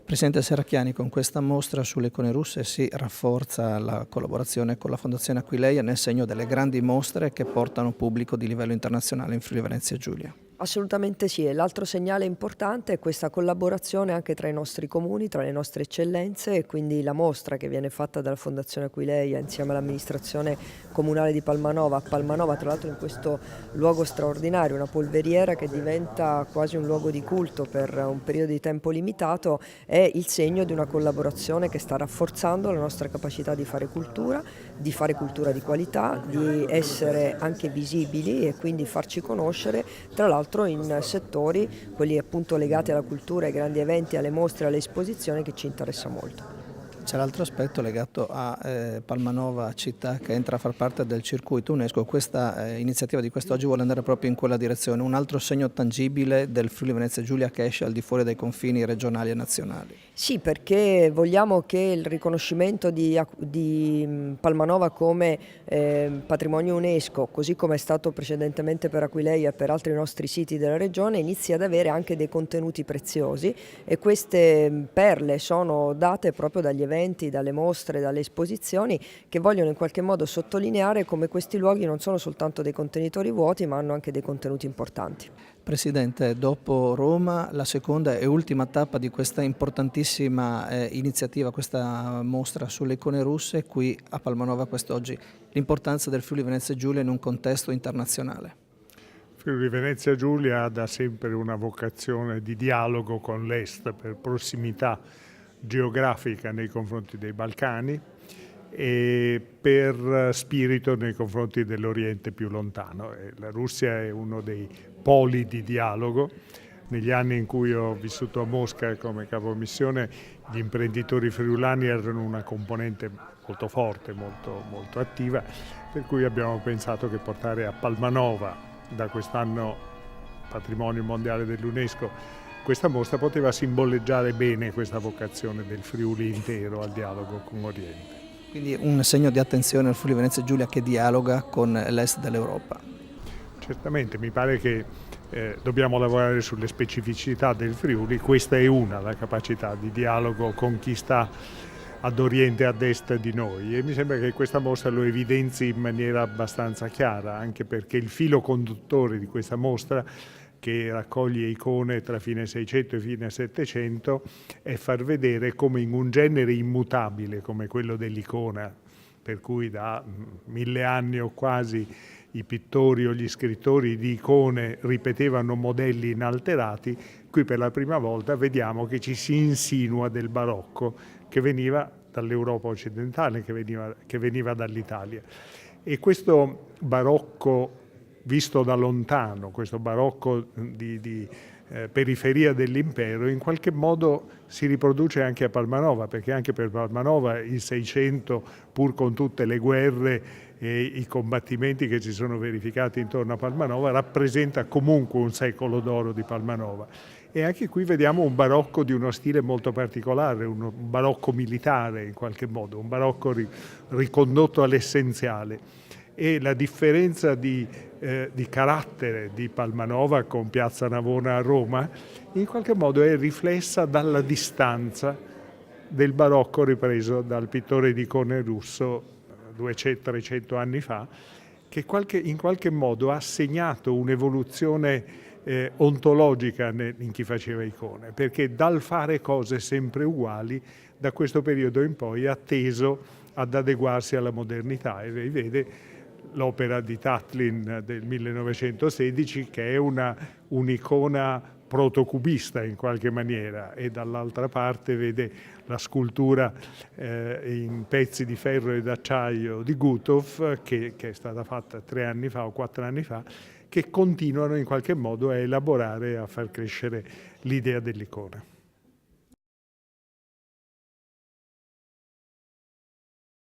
Presidente Serracchiani, con questa mostra sulle icone russe si rafforza la collaborazione con la Fondazione Aquileia nel segno delle grandi mostre che portano pubblico di livello internazionale in Friuli Venezia Giulia. Assolutamente sì, e l'altro segnale importante è questa collaborazione anche tra i nostri comuni, tra le nostre eccellenze, e quindi la mostra che viene fatta dalla Fondazione Aquileia insieme all'amministrazione comunale di Palmanova, tra l'altro in questo luogo straordinario, una polveriera che diventa quasi un luogo di culto per un periodo di tempo limitato, è il segno di una collaborazione che sta rafforzando la nostra capacità di fare cultura di qualità, di essere anche visibili e quindi farci conoscere, tra l'altro in settori, quelli appunto legati alla cultura, ai grandi eventi, alle mostre, alle esposizioni, che ci interessa molto. C'è l'altro aspetto legato a Palmanova città che entra a far parte del circuito UNESCO. Questa iniziativa di quest'oggi vuole andare proprio in quella direzione, un altro segno tangibile del Friuli Venezia Giulia che esce al di fuori dei confini regionali e nazionali. Sì, perché vogliamo che il riconoscimento di Palmanova come patrimonio UNESCO, così come è stato precedentemente per Aquileia e per altri nostri siti della regione, inizi ad avere anche dei contenuti preziosi, e queste perle sono date proprio dagli eventi, dalle mostre, dalle esposizioni, che vogliono in qualche modo sottolineare come questi luoghi non sono soltanto dei contenitori vuoti, ma hanno anche dei contenuti importanti. Presidente, dopo Roma la seconda e ultima tappa di questa importantissima iniziativa, questa mostra sulle icone russe, qui a Palmanova quest'oggi, l'importanza del Friuli Venezia Giulia in un contesto internazionale. Friuli Venezia Giulia ha da sempre una vocazione di dialogo con l'Est per prossimità geografica nei confronti dei Balcani e per spirito nei confronti dell'Oriente più lontano. La Russia è uno dei poli di dialogo. Negli anni in cui ho vissuto a Mosca come capomissione, gli imprenditori friulani erano una componente molto forte, molto attiva, per cui abbiamo pensato che portare a Palmanova, da quest'anno Patrimonio Mondiale dell'UNESCO, questa mostra poteva simboleggiare bene questa vocazione del Friuli intero al dialogo con Oriente. Quindi un segno di attenzione al Friuli Venezia Giulia che dialoga con l'est dell'Europa. Certamente, mi pare che dobbiamo lavorare sulle specificità del Friuli, questa è una, la capacità di dialogo con chi sta ad oriente e ad est di noi, e mi sembra che questa mostra lo evidenzi in maniera abbastanza chiara, anche perché il filo conduttore di questa mostra, che raccoglie icone tra fine 600 e fine 700, è far vedere come in un genere immutabile come quello dell'icona, per cui da 1000 anni o quasi i pittori o gli scrittori di icone ripetevano modelli inalterati, qui per la prima volta vediamo che ci si insinua del barocco che veniva dall'Europa occidentale, che veniva dall'Italia. E questo barocco visto da lontano, questo barocco di periferia dell'impero, in qualche modo si riproduce anche a Palmanova, perché anche per Palmanova il 600, pur con tutte le guerre e i combattimenti che si sono verificati intorno a Palmanova, rappresenta comunque un secolo d'oro di Palmanova. E anche qui vediamo un barocco di uno stile molto particolare, un barocco militare in qualche modo, un barocco ricondotto all'essenziale. E la differenza di carattere di Palmanova con Piazza Navona a Roma in qualche modo è riflessa dalla distanza del barocco ripreso dal pittore di icone russo 200-300 anni fa, che in qualche modo ha segnato un'evoluzione ontologica in chi faceva icone, perché dal fare cose sempre uguali da questo periodo in poi ha teso ad adeguarsi alla modernità, e lei vede l'opera di Tatlin del 1916 che è un'icona protocubista in qualche maniera, e dall'altra parte vede la scultura in pezzi di ferro ed acciaio di Gutov che è stata fatta 3 anni fa o 4 anni fa, che continuano in qualche modo a elaborare e a far crescere l'idea dell'icona.